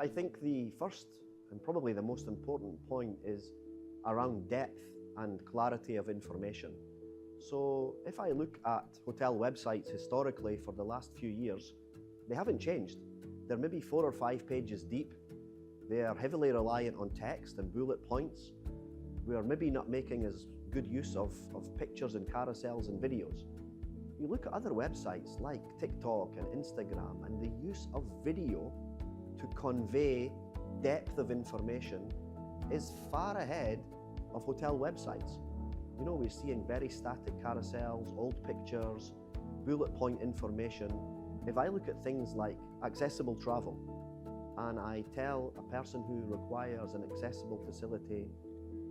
I think the first and probably the most important point is around depth and clarity of information. So if I look at hotel websites historically for the last few years, they haven't changed. They're maybe 4 or 5 pages deep. They are heavily reliant on text and bullet points. We are maybe not making as good use of pictures and carousels and videos. You look at other websites like TikTok and Instagram, and the use of video to convey depth of information is far ahead of hotel websites. You know, we're seeing very static carousels, old pictures, bullet point information. If I look at things like accessible travel, and I tell a person who requires an accessible facility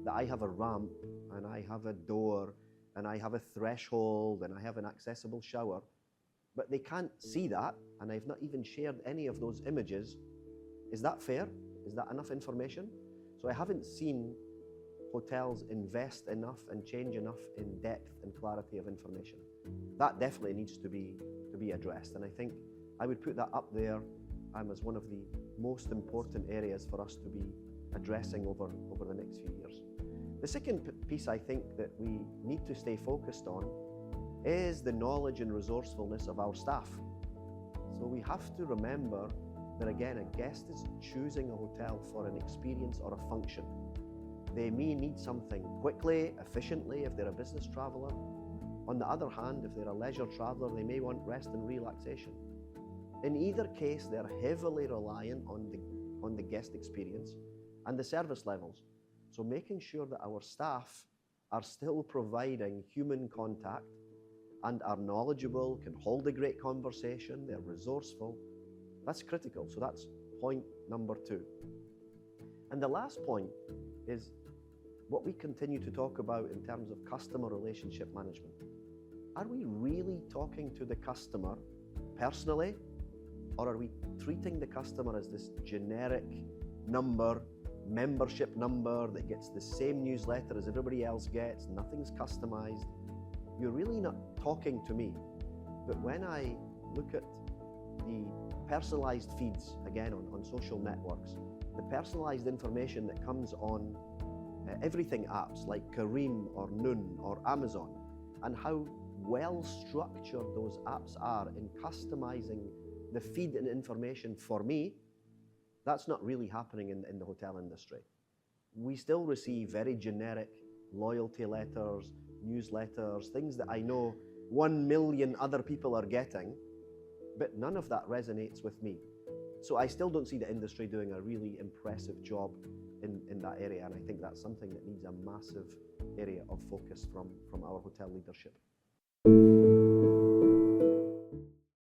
that I have a ramp, and I have a door, and I have a threshold, and I have an accessible shower, but they can't see that, and I've not even shared any of those images, is that fair? Is that enough information? So I haven't seen hotels invest enough and change enough in depth and clarity of information. That definitely needs to be addressed, and I think I would put that up there as one of the most important areas for us to be addressing over the next few years. The second piece I think that we need to stay focused on is the knowledge and resourcefulness of our staff. So we have to remember that, again, a guest is choosing a hotel for an experience or a function. They may need something quickly, efficiently if they're a business traveler. On the other hand, if they're a leisure traveler, they may want rest and relaxation. In either case, they're heavily reliant on the guest experience and the service levels. So making sure that our staff are still providing human contact and are knowledgeable, can hold a great conversation, they're resourceful, that's critical. So that's point number 2. And the last point is what we continue to talk about in terms of customer relationship management. Are we really talking to the customer personally, or are we treating the customer as this generic membership number that gets the same newsletter as everybody else gets, nothing's customized? You're really not talking to me. But when I look at the personalized feeds, again on social networks, the personalized information that comes on everything apps like Careem or Noon or Amazon, and how well structured those apps are in customizing the feed and information for me, that's not really happening in the hotel industry. We still receive very generic loyalty letters, newsletters, things that I know 1 million other people are getting, but none of that resonates with me. So I still don't see the industry doing a really impressive job in that area, and I think that's something that needs a massive area of focus from our hotel leadership.